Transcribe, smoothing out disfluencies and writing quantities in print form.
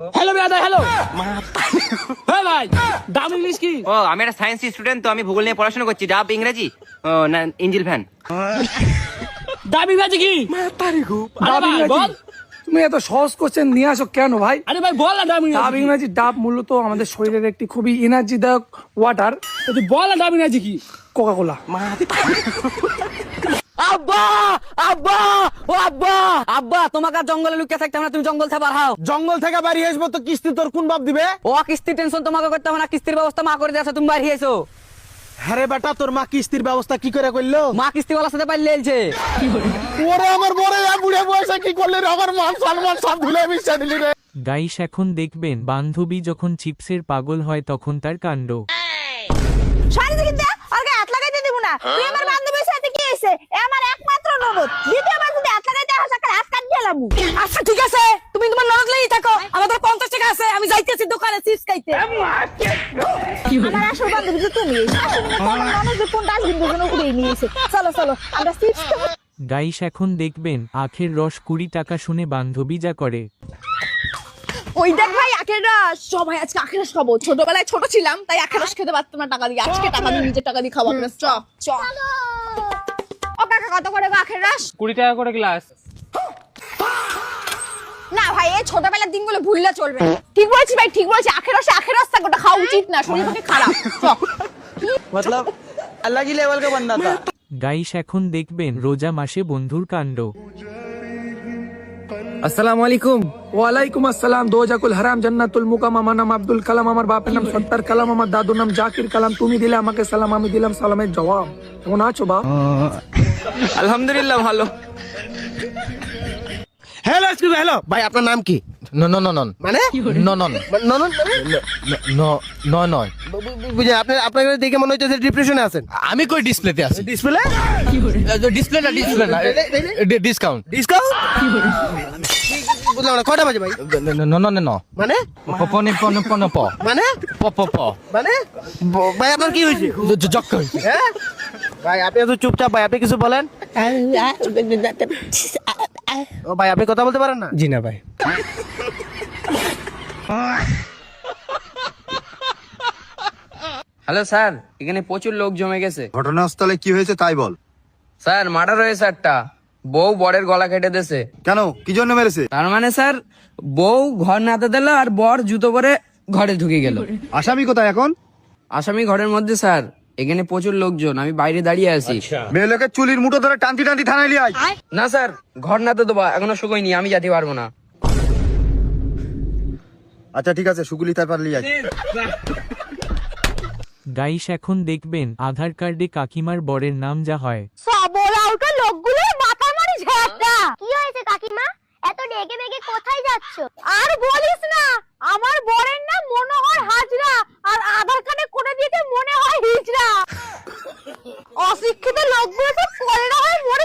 Hello বেয়াদা, hello. হ্যাঁ ভাই, ডাব ইংলিশ কি? ও আমি একটা সায়েন্স স্টুডেন্ট, তো আমি ভূগোল নিয়ে পড়াশোনা করছি। ডাব ইংরেজি না ইঞ্জিল ফ্যান। ডাব ইংরেজি কি? আরে ডাব ভাই, ইংরেজি? বল। তুমি এত সহজ কোশ্চেন নিয়ে আসো কেন ভাই? আরে ভাই বল না ডাব ডাব ইংরেজি কি? ইংরেজি, ডাব মূলত আমাদের শরীরের একটি খুবই এনার্জিদায়ক ওয়াটার। তো তুই বল না ডাব ইংরেজি কি? Coca Cola. আব্বা আব্বা ও আব্বা আব্বা তোমাকে আর জঙ্গলে লুকিয়ে থাকতে হবে না, তুমি জঙ্গল থেকে বার হও। জঙ্গল থেকে বাড়ি আসবো তো কিস্তি তোর কোন বাপ দিবে? ও কিস্তি টেনশন তোমাকে করতে হবে না, কিস্তির ব্যবস্থা মা করে দিয়েছে, তুমি বাড়ি এসো। হ্যাঁ বেটা, তোর মা কিস্তির ব্যবস্থা কি করে করলো? মা কিস্তিওয়ালার সাথে পাইলে এলছে। ওরে আমার বড় বুড়ে বয়সে কি করলি রে? আমার মান সম্মান সব ধুলে মিশা দিলি রে। গাইস এখন দেখবেন বান্ধবী যখন চিপসের পাগল হয় তখন তার কাণ্ড। শাড়ি দেখি দে, আর গায়ে হাত লাগাইতে দিব না। তুই আমার বান্ধবীর সাথে কি হইছে? এ আমার একমাত্র ননদ। দ্বিতীয়বার যদি হাত লাগাইতে আসা কার হাত কাট দিলাম। আচ্ছা ঠিক আছে, তুমি তোমার নরক লেই থাকো, আমাদের 50 টাকা আছে, আমি যাইতেছি দোকানে চিপস খাইতে। আমার আসল বান্ধবী তো তুমি। আসলে কোন ননদ কোন ডাস্টবিন দুজন উড়ে নিয়েছে। চলো চলো আমরা চিপস খাবো। গাইস এখন দেখবেন আখের রস 20 টাকা শুনে বান্ধবী যা করে। ওই দেখ ভাই আখের রস। সবাই আজকে আখের রস খাবো। ছোটবেলায় ছোট ছিলাম তাই আখের রস খেতে পারতাম না টাকা দিয়ে। আজকে টাকা দিয়ে নিজের টাকা দিয়ে খাবো আখের রস। চ চ। ও কাকা কত করে গো আখের রস? 20 টাকা করে গ্লাস। না ভাই এই ছোটবেলার দিনগুলো ভুললে চলবে না। ঠিক বলছি ভাই, ঠিক বলছি। আখের রস থাকে, ওটা খাওয়া উচিত না, শরীর পক্ষে খারাপ। চ। मतलब अलग ही लेवल का बंदा था। গাইস এখন দেখবেন রোজা মাসে বন্ধুর কাণ্ড। আসসালামু আলাইকুম। ওয়ালাইকুম আসসালাম। দোজাকুল হারাম জান্নাতুল মুকাম। আমার নাম আব্দুল কালাম, আমার বাপের নাম সত্তার কালাম, আমার দাদুর নাম জাকির কালাম। তুমি দিলে আমাকে সালাম, আমি দিলাম সালামের জবাব। কেমন আছো বাপ? আলহামদুলিল্লাহ ভালো। হ্যালো এক্সকিউজ হ্যালো ভাই, আপনার নাম কি? নন মানে নন ননদ নয় বুঝে আপনাকে দেখে মনে হচ্ছে ডিপ্রেশনে আছেন। আমি কই ডিসপ্লেতে আছি। ডিসপ্লে ডিসপ্লে না ডিসকাউন্ট ডিসকাউন্ট বুঝলাম না। কয়টা বাজে ভাই? ন মানে পনে পনে পনে প মানে প প প মানে ভাই আপনার কি হয়েছে? জক্ক হইছে। হ্যাঁ ভাই আপনি এত চুপচাপ, ভাই আপনি কিছু বলেন। ও ভাই আপনি কথা বলতে পারেন না? জি না ভাই। হ্যালো স্যার, এখানে প্রচুর লোক জমে গেছে। ঘটনাস্থলে কি হয়েছে তাই বল। স্যার মার্ডার হয়েছে একটা। বউ বরের গলা কেটে দিয়েছে। কেন, কি জন্য মেরেছে? তার মানে স্যার বউ ঘর নাতে দিল আর বর জুতো পরে ঘরে ঢুকে গেল। আসামি কোথায় এখন? আসামি ঘরের মধ্যে স্যার। এখানে প্রচুর লোকজন, আমি বাইরে দাঁড়িয়ে আছি। মেয়ে লোকের চুলির মুঠো ধরে টানতি টানতি থানায় লিয়ে আয়। না স্যার, ঘর নাতে দেবো, এখনো শুকোয়নি, আমি যেতে পারবো না। আচ্ছা ঠিক আছে, সুগুলি তারপর লিয়ে আয়। গাইস এখন দেখবেন আধার কার্ডে কাকিমার বরের নাম যা হয়। সবল আউটা লোকগুলো মাথা মারি ঝাড়টা। কি হয়েছে কাকিমা? এত ডেকে মেগে কোথায় যাচ্ছ? আর বলিস না, আমার বরের নাম মনে হয় হাজরা, আর আধার কার্ডে করে দিতে মনে হয় হিজরা। অশিক্ষিত লোকগুলো তো পয়রা হয়ে মরে